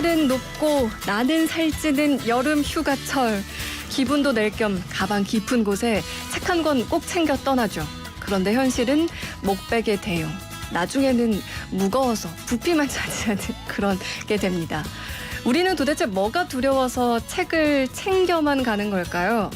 하늘은 높고 나는 살찌는 여름 휴가철. 기분도 낼 겸 가방 깊은 곳에 책 한 권 꼭 챙겨 떠나죠. 그런데 현실은 목베개 대용. 나중에는 무거워서 부피만 차지하는 그런 게 됩니다. 우리는 도대체 뭐가 두려워서 책을 챙겨만 가는 걸까요?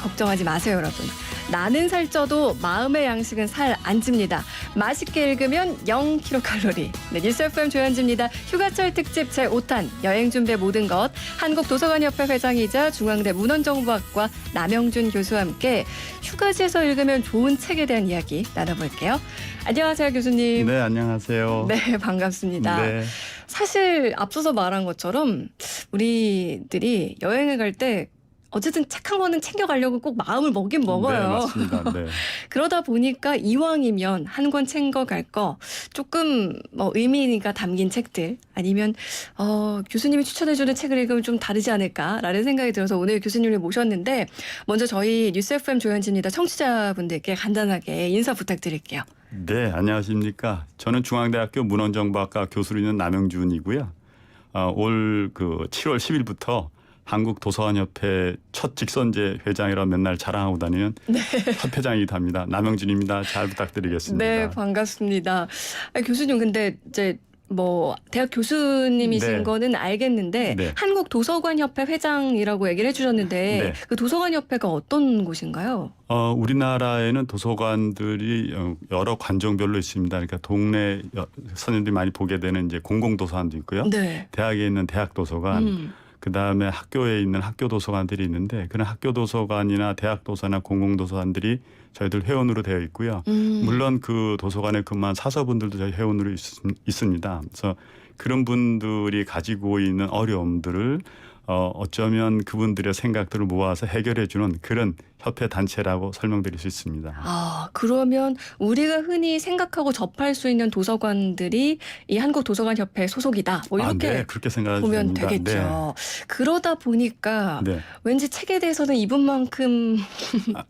걱정하지 마세요, 여러분. 나는 살쪄도 마음의 양식은 살 안 찝니다. 맛있게 읽으면 0kcal. 네, 뉴스 FM 조현지입니다. 휴가철 특집 제5탄 여행 준비의 모든 것. 한국도서관협회 회장이자 중앙대 문헌정보학과 남영준 교수와 함께 휴가지에서 읽으면 좋은 책에 대한 이야기 나눠볼게요. 안녕하세요, 교수님. 네, 안녕하세요. 네, 반갑습니다. 네. 사실 앞서서 말한 것처럼 우리들이 여행을 갈 때 어쨌든 책 한 권은 챙겨가려고 꼭 마음을 먹긴 먹어요. 네, 맞습니다. 네. 그러다 보니까 이왕이면 한 권 챙겨갈 거 조금 의미가 담긴 책들 아니면 교수님이 추천해주는 책을 읽으면 좀 다르지 않을까라는 생각이 들어서 오늘 교수님을 모셨는데 먼저 저희 뉴스 FM 조현지입니다. 청취자분들께 간단하게 인사 부탁드릴게요. 네, 안녕하십니까. 저는 중앙대학교 문헌정보학과 교수로 있는 남영준이고요. 올 7월 10일부터 한국도서관협회 첫 직선제 회장이라 맨날 자랑하고 다니는 협회장이기도 합니다. 남영준입니다. 잘 부탁드리겠습니다. 네, 반갑습니다. 교수님 근데 이제 대학 교수님이신 네. 거는 알겠는데 네. 한국도서관협회 회장이라고 얘기를 해주셨는데 네. 그 도서관협회가 어떤 곳인가요? 우리나라에는 도서관들이 여러 관종별로 있습니다. 그러니까 동네 선생님들이 많이 보게 되는 이제 공공도서관도 있고요. 네. 대학에 있는 대학도서관. 그다음에 학교에 있는 학교도서관들이 있는데 그런 학교도서관이나 대학도서나 공공도서관들이 저희들 회원으로 되어 있고요. 물론 그 도서관에 근무한 사서분들도 저희 회원으로 있습니다. 그래서 그런 분들이 가지고 있는 어려움들을 어쩌면 그분들의 생각들을 모아서 해결해 주는 그런 협회 단체라고 설명드릴 수 있습니다. 그러면 우리가 흔히 생각하고 접할 수 있는 도서관들이 이 한국도서관협회 소속이다. 이렇게 네, 그렇게 보면 생각합니다. 되겠죠. 네. 그러다 보니까 네. 왠지 책에 대해서는 이분만큼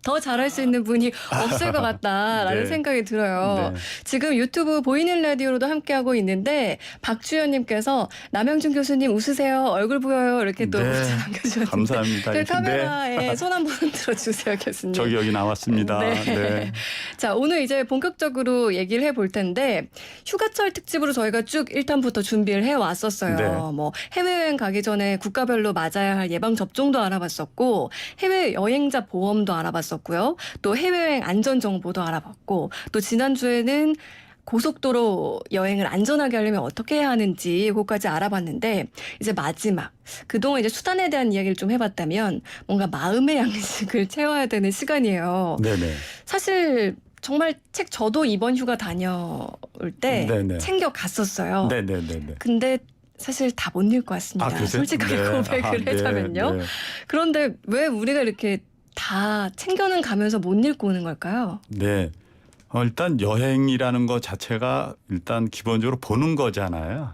더 잘할 수 있는 분이 없을 것 같다라는 네. 생각이 들어요. 네. 지금 유튜브 보이는 라디오로도 함께하고 있는데 박주연님께서 남영준 교수님 웃으세요. 얼굴 보여요. 이렇게 또 네. 문자 남겨주셨는데 감사합니다. 그 카메라에 손 한 번 들어주세요. 교수님. 저기 여기 나왔습니다. 네. 네. 자, 오늘 이제 본격적으로 얘기를 해볼 텐데 휴가철 특집으로 저희가 쭉 1탄부터 준비를 해왔었어요. 네. 해외여행 가기 전에 국가별로 맞아야 할 예방접종도 알아봤었고 해외여행자 보험도 알아봤었고요. 또 해외여행 안전정보도 알아봤고 또 지난주에는 고속도로 여행을 안전하게 하려면 어떻게 해야 하는지 그것까지 알아봤는데 이제 마지막 그동안 이제 수단에 대한 이야기를 좀 해봤다면 뭔가 마음의 양식을 채워야 되는 시간이에요. 네네. 사실 정말 책 저도 이번 휴가 다녀올 때 네네. 챙겨 갔었어요. 네네네. 근데 사실 다 못 읽을 것 같습니다. 솔직하게 고백을 하자면요. 네. 그런데 왜 우리가 이렇게 다 챙겨는 가면서 못 읽고 오는 걸까요? 네. 일단 여행이라는 것 자체가 일단 기본적으로 보는 거잖아요.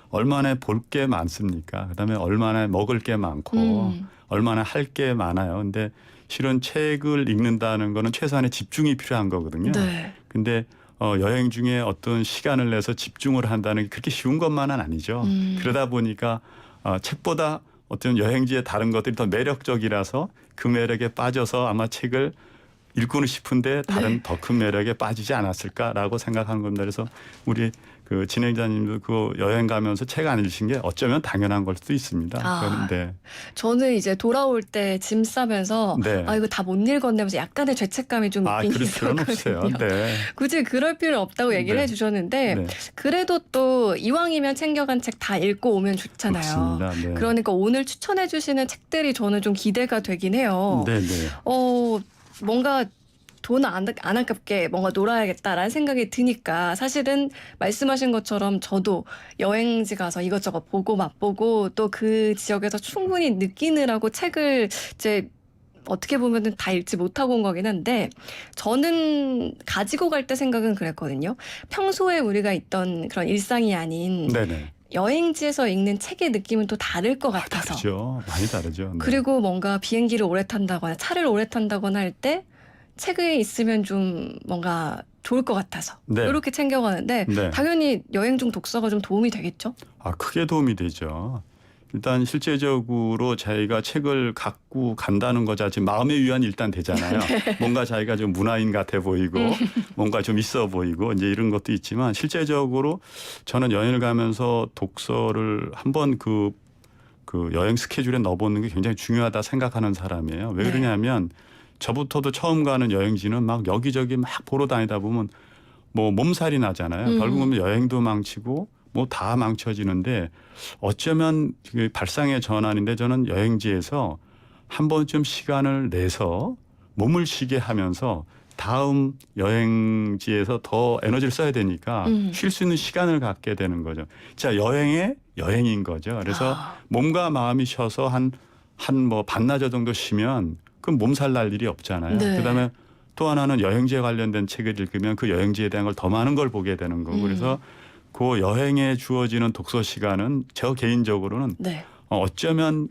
얼마나 볼 게 많습니까? 그다음에 얼마나 먹을 게 많고 얼마나 할 게 많아요. 근데 실은 책을 읽는다는 거는 최소한의 집중이 필요한 거거든요. 네. 근데 여행 중에 어떤 시간을 내서 집중을 한다는 게 그렇게 쉬운 것만은 아니죠. 그러다 보니까 책보다 어떤 여행지의 다른 것들이 더 매력적이라서 그 매력에 빠져서 아마 책을 읽고는 싶은데 다른 더 큰 매력에 빠지지 않았을까라고 생각하는 겁니다. 그래서 우리 그 진행자님도 그 여행 가면서 책 안 읽으신 게 어쩌면 당연한 걸 수도 있습니다. 그런데 저는 이제 돌아올 때 짐 싸면서 네. 이거 다 못 읽었네면서 약간의 죄책감이 좀 있긴 그럴 필요는 없어요. 있었거든요. 네. 굳이 그럴 필요 없다고 얘기를 네. 해주셨는데 네. 그래도 또 이왕이면 챙겨간 책 다 읽고 오면 좋잖아요. 맞습니다. 네. 그러니까 오늘 추천해 주시는 책들이 저는 좀 기대가 되긴 해요. 네네. 뭔가 돈 안 아깝게 뭔가 놀아야겠다라는 생각이 드니까 사실은 말씀하신 것처럼 저도 여행지 가서 이것저것 보고 맛보고 또 그 지역에서 충분히 느끼느라고 책을 이제 어떻게 보면은 다 읽지 못하고 온 거긴 한데 저는 가지고 갈 때 생각은 그랬거든요. 평소에 우리가 있던 그런 일상이 아닌 네네. 여행지에서 읽는 책의 느낌은 또 다를 것 같아서. 다르죠. 많이 다르죠. 네. 그리고 뭔가 비행기를 오래 탄다거나 차를 오래 탄다거나 할 때 책에 있으면 좀 뭔가 좋을 것 같아서 네. 이렇게 챙겨가는데 네. 당연히 여행 중 독서가 좀 도움이 되겠죠? 크게 도움이 되죠. 일단 실제적으로 자기가 책을 갖고 간다는 거 자체 마음의 위안이 일단 되잖아요. 뭔가 자기가 좀 문화인 같아 보이고 뭔가 좀 있어 보이고 이제 이런 것도 있지만 실제적으로 저는 여행을 가면서 독서를 한번 그 여행 스케줄에 넣어보는 게 굉장히 중요하다 생각하는 사람이에요. 왜 네. 그러냐면 저부터도 처음 가는 여행지는 막 여기저기 막 보러 다니다 보면 뭐 몸살이 나잖아요. 결국은 여행도 망치고 뭐 다 망쳐지는데 어쩌면 그 발상의 전환인데 저는 여행지에서 한 번쯤 시간을 내서 몸을 쉬게 하면서 다음 여행지에서 더 에너지를 써야 되니까 쉴 수 있는 시간을 갖게 되는 거죠. 자, 여행의 여행인 거죠. 그래서 몸과 마음이 쉬어서 한 뭐 반나절 정도 쉬면 그럼 몸살 날 일이 없잖아요. 네. 그다음에 또 하나는 여행지에 관련된 책을 읽으면 그 여행지에 대한 걸 더 많은 걸 보게 되는 거고 그래서 그 여행에 주어지는 독서 시간은 저 개인적으로는 네. 어쩌면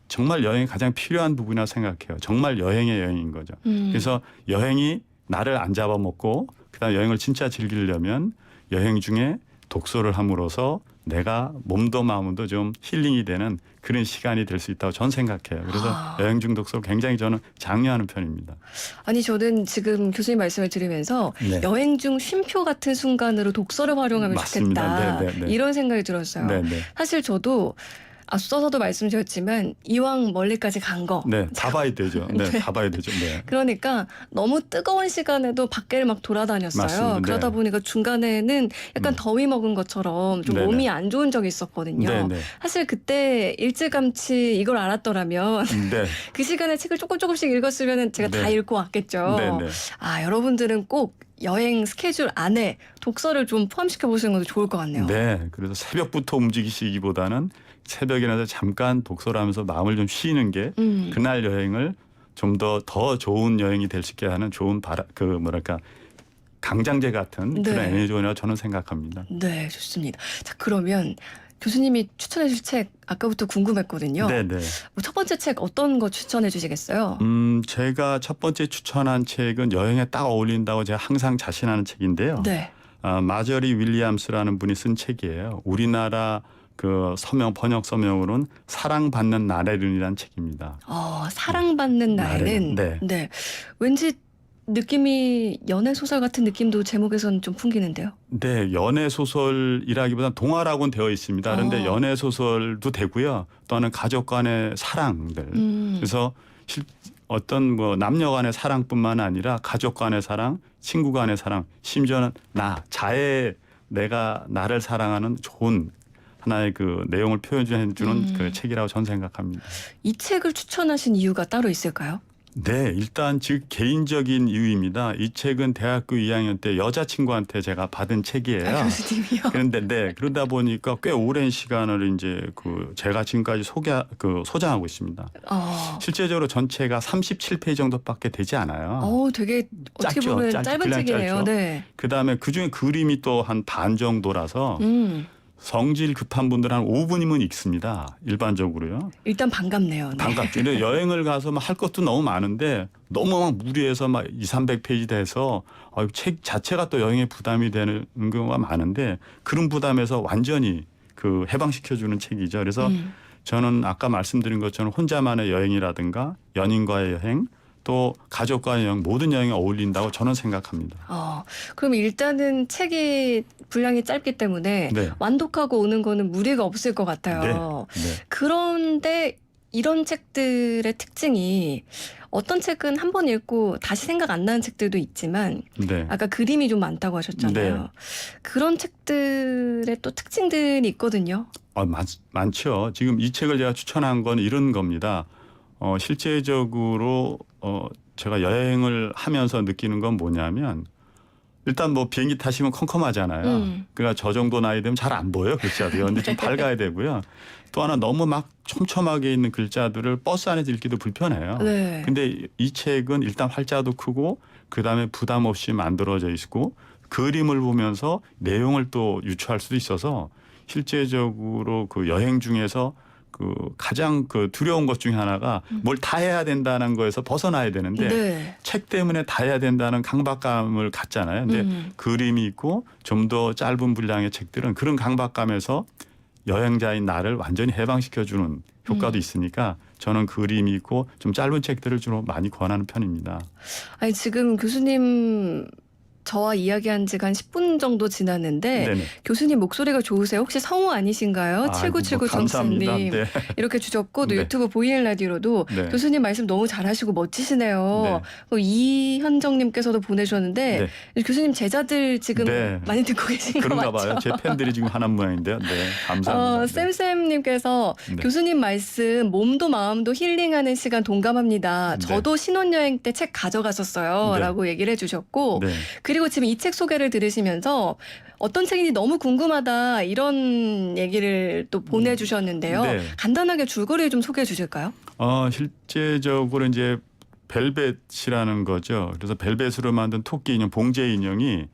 정말 여행이 가장 필요한 부분이라 생각해요. 정말 여행의 여행인 거죠. 그래서 여행이 나를 안 잡아먹고 그다음 여행을 진짜 즐기려면 여행 중에 독서를 함으로써 내가 몸도 마음도 좀 힐링이 되는 그런 시간이 될 수 있다고 저는 생각해요. 그래서 여행 중 독서를 굉장히 저는 장려하는 편입니다. 아니 저는 지금 교수님 말씀을 들으면서 네. 여행 중 쉼표 같은 순간으로 독서를 활용하면 맞습니다. 좋겠다. 네, 네, 네. 이런 생각이 들었어요. 네, 네. 사실 저도 앞서서도 말씀드렸지만 이왕 멀리까지 간 거. 네, 다 봐야 되죠. 네, 다 봐야 되죠. 네. 그러니까 너무 뜨거운 시간에도 밖에를 막 돌아다녔어요. 맞습니다. 그러다 네. 보니까 중간에는 약간 더위 먹은 것처럼 좀 네네. 몸이 안 좋은 적이 있었거든요. 네네. 사실 그때 일찌감치 이걸 알았더라면 네. 그 시간에 책을 조금씩 읽었으면 제가 다 네. 읽고 왔겠죠. 네네. 여러분들은 꼭 여행 스케줄 안에 독서를 좀 포함시켜 보시는 것도 좋을 것 같네요. 네. 그래서 새벽부터 움직이시기보다는 새벽에 일어나서 잠깐 독서를 하면서 마음을 좀 쉬는 게 그날 여행을 좀 더 좋은 여행이 될 수 있게 하는 좋은 강장제 같은 네. 그런 에너지원이라고 저는 생각합니다. 네, 좋습니다. 자, 그러면 교수님이 추천해 주실 책 아까부터 궁금했거든요. 네네. 첫 번째 책 어떤 거 추천해 주시겠어요? 제가 첫 번째 추천한 책은 여행에 딱 어울린다고 제가 항상 자신하는 책인데요. 네. 마저리 윌리엄스라는 분이 쓴 책이에요. 우리나라 그 번역 서명으로는 사랑받는 나래른이라는 책입니다. 사랑받는 나에는 네. 왠지 느낌이 연애 소설 같은 느낌도 제목에서는 좀 풍기는데요. 네, 연애 소설이라기보다는 동화라고는 되어 있습니다. 그런데 연애 소설도 되고요. 또는 가족 간의 사랑들. 그래서 어떤 뭐 남녀 간의 사랑뿐만 아니라 가족 간의 사랑, 친구 간의 사랑, 심지어는 내가 나를 사랑하는 좋은 하나의 그 내용을 표현해 주는 그 책이라고 저는 생각합니다. 이 책을 추천하신 이유가 따로 있을까요? 네, 일단 개인적인 이유입니다. 이 책은 대학교 2학년 때 여자친구한테 제가 받은 책이에요. 교수님이요? 그런데 그러다 보니까 꽤 오랜 시간을 이제 제가 지금까지 소장하고 있습니다. 실제적으로 전체가 37페이지 정도밖에 되지 않아요. 되게 어떻게 보면 짧은 분량 책이네요. 짧죠. 네. 그다음에 그중에 그림이 또 한 반 정도라서 성질 급한 분들 한 5분이면 읽습니다. 일반적으로요. 일단 반갑네요. 네. 반갑죠. 근데 여행을 가서 막 할 것도 너무 많은데 너무 막 무리해서 막 200~300페이지 돼서 책 자체가 또 여행에 부담이 되는 경우가 많은데 그런 부담에서 완전히 해방시켜주는 책이죠. 그래서 저는 아까 말씀드린 것처럼 혼자만의 여행이라든가 연인과의 여행 또 가족과의 여행 모든 여행에 어울린다고 저는 생각합니다. 그럼 일단은 책이 분량이 짧기 때문에 네. 완독하고 오는 거는 무리가 없을 것 같아요. 네. 그런데 이런 책들의 특징이 어떤 책은 한 번 읽고 다시 생각 안 나는 책들도 있지만 네. 아까 그림이 좀 많다고 하셨잖아요. 네. 그런 책들의 또 특징들이 있거든요. 많죠. 지금 이 책을 제가 추천한 건 이런 겁니다. 실제적으로 제가 여행을 하면서 느끼는 건 뭐냐면 일단 뭐 비행기 타시면 컴컴하잖아요. 그러니까 저 정도 나이 되면 잘 안 보여요. 글자도요. 근데 좀 밝아야 되고요. 또 하나 너무 막 촘촘하게 있는 글자들을 버스 안에서 읽기도 불편해요. 네. 근데 이 책은 일단 활자도 크고 그다음에 부담 없이 만들어져 있고 그림을 보면서 내용을 또 유추할 수도 있어서 실제적으로 여행 중에서 그 가장 그 두려운 것 중에 하나가 뭘 다 해야 된다는 거에서 벗어나야 되는데 네. 책 때문에 다 해야 된다는 강박감을 갖잖아요. 근데 그림이 있고 좀 더 짧은 분량의 책들은 그런 강박감에서 여행자인 나를 완전히 해방시켜주는 효과도 있으니까 저는 그림이 있고 좀 짧은 책들을 주로 많이 권하는 편입니다. 아니 지금 교수님 저와 이야기한 지가 한 10분 정도 지났는데 네네. 교수님 목소리가 좋으세요? 혹시 성우 아니신가요? 아이고, 7979 감사합니다. 정수님 네. 이렇게 주셨고 또 네. 유튜브 보이는 라디오로도 네. 교수님 말씀 너무 잘하시고 멋지시네요. 이현정님께서도 보내주셨는데 교수님 제자들 지금 네. 많이 듣고 계신 거 그런가 맞죠? 봐요. 제 팬들이 지금 하는 모양인데요. 네, 감사합니다. 네. 쌤쌤님께서 네. 교수님 말씀 몸도 마음도 힐링하는 시간 동감합니다. 네. 저도 신혼여행 때 책 가져갔었어요. 네. 라고 얘기를 해주셨고 네. 그리고 지금 이 책 소개를 들으시면서 어떤 책인지 너무 궁금하다 이런 얘기를 또 보내주셨는데요. 네. 간단하게 줄거리 좀 소개해 주실까요? 실제적으로 이제 벨벳이라는 거죠. 그래서 벨벳으로 만든 토끼 인형, 봉제 인형이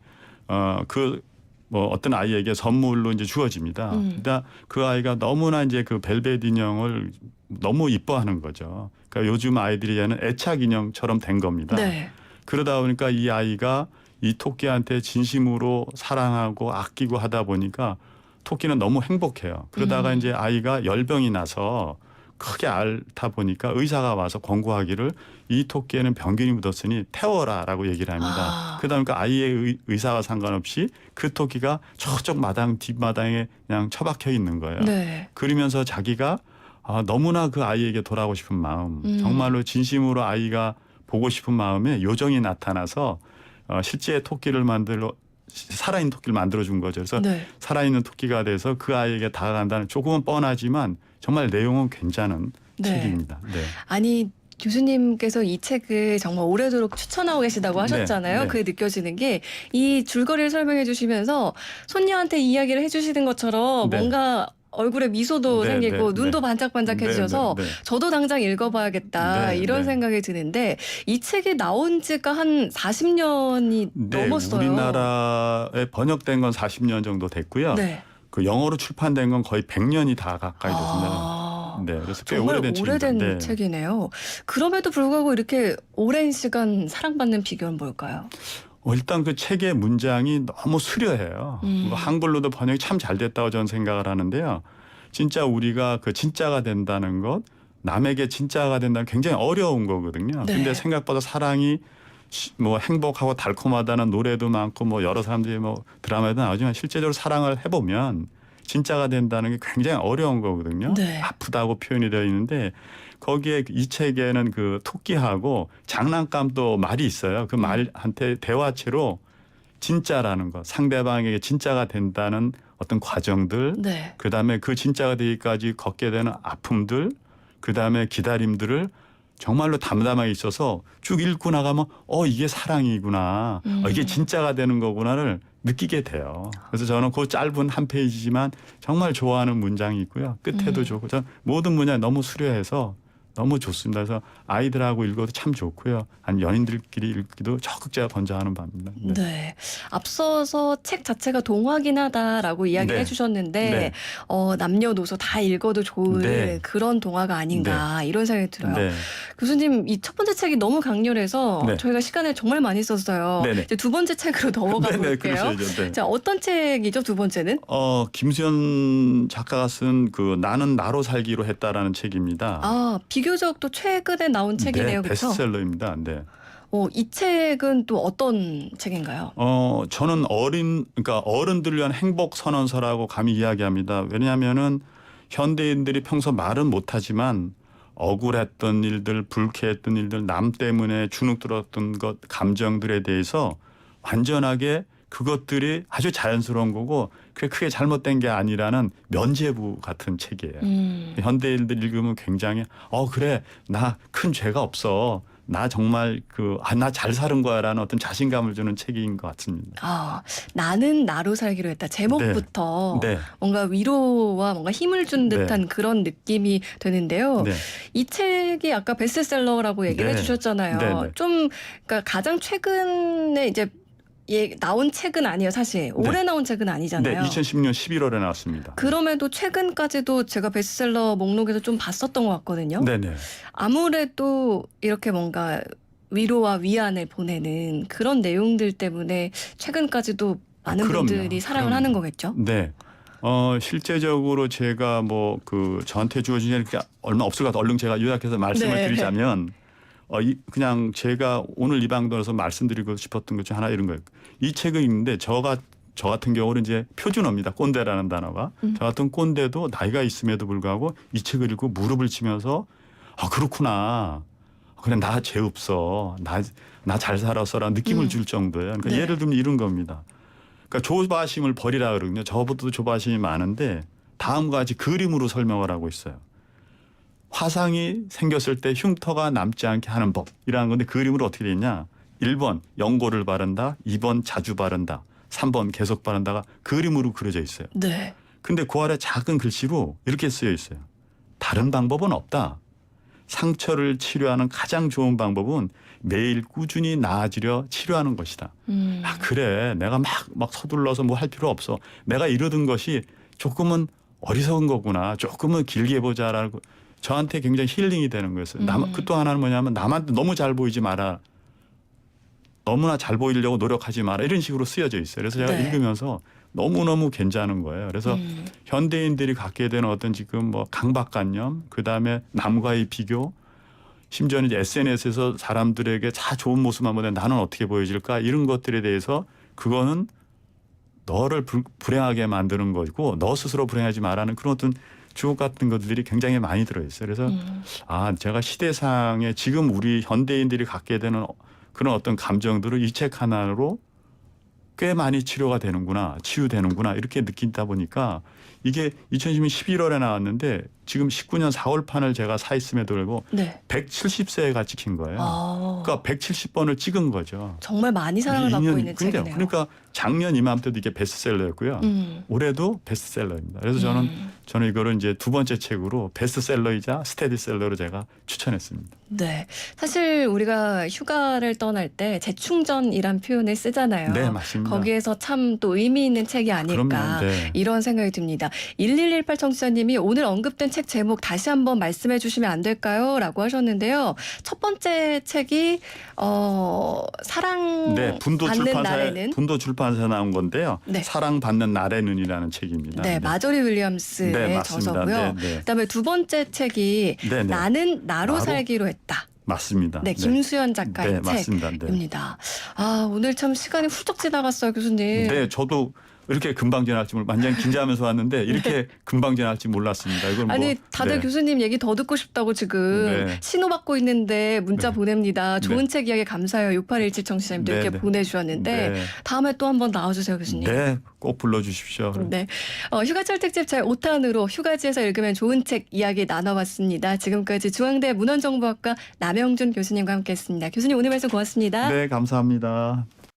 뭐 어떤 아이에게 선물로 이제 주어집니다. 그러니까 그 아이가 너무나 이제 그 벨벳 인형을 너무 이뻐하는 거죠. 그러니까 요즘 아이들이 하는 애착 인형처럼 된 겁니다. 네. 그러다 보니까 이 아이가 이 토끼한테 진심으로 사랑하고 아끼고 하다 보니까 토끼는 너무 행복해요. 그러다가 이제 아이가 열병이 나서 크게 앓다 보니까 의사가 와서 권고하기를 이 토끼에는 병균이 묻었으니 태워라라고 얘기를 합니다. 그러다 보니까 아이의 의사와 상관없이 그 토끼가 저쪽 마당 뒷마당에 그냥 처박혀 있는 거예요. 네. 그러면서 자기가 너무나 그 아이에게 돌아가고 싶은 마음, 정말로 진심으로 아이가 보고 싶은 마음에 요정이 나타나서 실제 토끼를 살아있는 토끼를 만들어준 거죠. 그래서 네. 살아있는 토끼가 돼서 그 아이에게 다가간다는 조금은 뻔하지만 정말 내용은 괜찮은 책입니다. 네. 아니 교수님께서 이 책을 정말 오래도록 추천하고 계시다고 하셨잖아요. 네. 그게 느껴지는 게 이 줄거리를 설명해 주시면서 손녀한테 이야기를 해주시는 것처럼 네. 뭔가 얼굴에 미소도 네, 생기고 네, 눈도 네. 반짝반짝해지셔서 네, 네, 네. 저도 당장 읽어봐야겠다 네, 이런 네. 생각이 드는데 이 책이 나온 지가 한 40년이 네, 넘었어요. 우리나라에 번역된 건 40년 정도 됐고요. 네. 그 영어로 출판된 건 거의 100년이 다 가까이 됐습니다. 네, 그래서 꽤 정말 오래된 책입니다. 네. 책이네요. 그럼에도 불구하고 이렇게 오랜 시간 사랑받는 비결은 뭘까요? 일단 그 책의 문장이 너무 수려해요. 한글로도 번역이 참 잘 됐다고 저는 생각을 하는데요. 진짜 우리가 그 진짜가 된다는 것, 남에게 진짜가 된다는 굉장히 어려운 거거든요. 네. 근데 생각보다 사랑이 뭐 행복하고 달콤하다는 노래도 많고 뭐 여러 사람들이 뭐 드라마에도 나오지만 실제적으로 사랑을 해보면 진짜가 된다는 게 굉장히 어려운 거거든요. 네. 아프다고 표현이 되어 있는데 거기에 이 책에는 그 토끼하고 장난감도 말이 있어요. 그 말한테 대화체로 진짜라는 것, 상대방에게 진짜가 된다는 어떤 과정들, 네. 그다음에 그 진짜가 되기까지 겪게 되는 아픔들, 그다음에 기다림들을 정말로 담담하게 있어서 쭉 읽고 나가면 이게 사랑이구나, 이게 진짜가 되는 거구나를 느끼게 돼요. 그래서 저는 그 짧은 한 페이지지만 정말 좋아하는 문장이 있고요. 끝에도 좋고 저는 모든 문장이 너무 수려해서 너무 좋습니다. 그래서 아이들하고 읽어도 참 좋고요. 아니 연인들끼리 읽기도 적극 제가 권장하는 바입니다. 네. 네. 앞서서 책 자체가 동화긴 하다라고 이야기를 네. 해주셨는데 네. 남녀노소 다 읽어도 좋은 네. 그런 동화가 아닌가 이런 생각이 들어요. 네. 교수님 이 첫 번째 책이 너무 강렬해서 네. 저희가 시간을 정말 많이 썼어요. 네네. 이제 두 번째 책으로 넘어가 네네, 볼게요. 그러셔야죠. 네. 자, 어떤 책이죠 두 번째는? 김수현 작가가 쓴 그 나는 나로 살기로 했다라는 책입니다. 비교적 또 최근에 나온 책이네요. 네, 그렇죠? 베스트셀러입니다. 네. 이 책은 또 어떤 책인가요? 저는 그러니까 어른들을 위한 행복 선언서라고 감히 이야기합니다. 왜냐하면은 현대인들이 평소 말은 못하지만 억울했던 일들, 불쾌했던 일들, 남 때문에 주눅 들었던 것, 감정들에 대해서 완전하게 그것들이 아주 자연스러운 거고 그게 크게 잘못된 게 아니라는 면죄부 같은 책이에요. 현대인들 읽으면 굉장히 그래 나 큰 죄가 없어. 나 정말 나 잘 사는 거야라는 어떤 자신감을 주는 책인 것 같습니다. 나는 나로 살기로 했다. 제목부터 네. 뭔가 위로와 뭔가 힘을 준 듯한 그런 느낌이 드는데요. 네. 이 책이 아까 베스트셀러라고 얘기를 네. 해주셨잖아요. 네, 네. 좀 그러니까 가장 최근에 이제 나온 책은 아니에요, 사실. 올해 나온 책은 네, 아니잖아요. 2016년 11월에 나왔습니다. 그럼에도 최근까지도 제가 베스트셀러 목록에서 좀 봤었던 것 같거든요. 네네. 아무래도 이렇게 뭔가 위로와 위안을 보내는 그런 내용들 때문에 최근까지도 많은 그럼요. 분들이 사랑을 그럼요. 하는 거겠죠. 네. 실제적으로 제가 뭐 저한테 주어진 게 이렇게 얼마 없을 것 같아요. 얼른 제가 요약해서 말씀을 네. 드리자면 그냥 제가 오늘 이 방송에서 말씀드리고 싶었던 것 중 하나 이런 거예요. 이 책을 읽는데 저 같은 경우는 이제 표준어입니다. 꼰대라는 단어가. 저 같은 꼰대도 나이가 있음에도 불구하고 이 책을 읽고 무릎을 치면서 그렇구나. 그래 나 죄 없어. 나 잘 살았어라는 느낌을 줄 정도예요. 그러니까 네. 예를 들면 이런 겁니다. 그러니까 조바심을 버리라 그러거든요. 저보다도 조바심이 많은데 다음과 같이 그림으로 설명을 하고 있어요. 화상이 생겼을 때 흉터가 남지 않게 하는 법이라는 건데 그림으로 어떻게 돼 있냐. 1번 연고를 바른다. 2번 자주 바른다. 3번 계속 바른다가 그림으로 그려져 있어요. 네. 근데 그 아래 작은 글씨로 이렇게 쓰여 있어요. 다른 방법은 없다. 상처를 치료하는 가장 좋은 방법은 매일 꾸준히 나아지려 치료하는 것이다. 그래. 내가 막 서둘러서 뭐 할 필요 없어. 내가 이러던 것이 조금은 어리석은 거구나. 조금은 길게 보자라고 저한테 굉장히 힐링이 되는 거였어요. 그 또 하나는 뭐냐면 남한테 너무 잘 보이지 마라. 너무나 잘 보이려고 노력하지 마라. 이런 식으로 쓰여져 있어요. 그래서 제가 네. 읽으면서 너무너무 괜찮은 거예요. 그래서 현대인들이 갖게 되는 어떤 지금 뭐 강박관념, 그다음에 남과의 비교, 심지어는 이제 SNS에서 사람들에게 다 좋은 모습만 보내 나는 어떻게 보여질까 이런 것들에 대해서 그거는 너를 불행하게 만드는 거고 너 스스로 불행하지 말라는 그런 어떤 주옥 같은 것들이 굉장히 많이 들어있어요. 그래서 제가 시대상에 지금 우리 현대인들이 갖게 되는 그런 어떤 감정들을 이 책 하나로 꽤 많이 치료가 되는구나, 치유되는구나 이렇게 느낀다 보니까 이게 2010년 11월에 나왔는데 지금 19년 4월판을 제가 사 있음에도 불구하고 네. 170세가 찍힌 거예요. 그러니까 170번을 찍은 거죠. 정말 많이 사랑을 받고 있는 책이네요. 그러니까 작년 이맘때도 이게 베스트셀러였고요. 올해도 베스트셀러입니다. 그래서 저는 이거를 이제 두 번째 책으로 베스트셀러이자 스테디셀러로 제가 추천했습니다. 네. 사실 우리가 휴가를 떠날 때 재충전이란 표현을 쓰잖아요. 네, 맞습니다. 거기에서 참 또 의미 있는 책이 아닐까 그럼요. 네. 이런 생각이 듭니다. 1118 청취자님이 오늘 언급된 책 제목 다시 한번 말씀해 주시면 안 될까요? 라고 하셨는데요. 첫 번째 책이 사랑 네, 받는 날에는 분도 출판사에 나온 건데요. 네. 사랑받는 날에는이라는 책입니다. 네, 마저리 윌리엄스의 네, 맞습니다. 저서고요. 네, 네. 그다음에 두 번째 책이 네, 네. 나는 나로 살기로 했다. 맞습니다. 네, 김수연 작가의 네, 맞습니다. 네. 책입니다. 오늘 참 시간이 훌쩍 지나갔어요, 교수님. 네, 저도 이렇게 금방 지나갈지 완전히 긴장하면서 왔는데 이렇게 금방 지나갈지 몰랐습니다. 이건 아니 다들 네. 교수님 얘기 더 듣고 싶다고 지금 네. 신호받고 있는데 문자 네. 보냅니다. 좋은 네. 책 이야기 감사해요. 6817 청취자님도 네, 이렇게 네. 보내주셨는데 네. 다음에 또 한번 나와주세요, 교수님. 네, 꼭 불러주십시오. 네. 휴가철 특집 제5탄으로 휴가지에서 읽으면 좋은 책 이야기 나눠봤습니다. 지금까지 중앙대 문헌정보학과 남영준 교수님과 함께했습니다. 교수님 오늘 말씀 고맙습니다. 네, 감사합니다.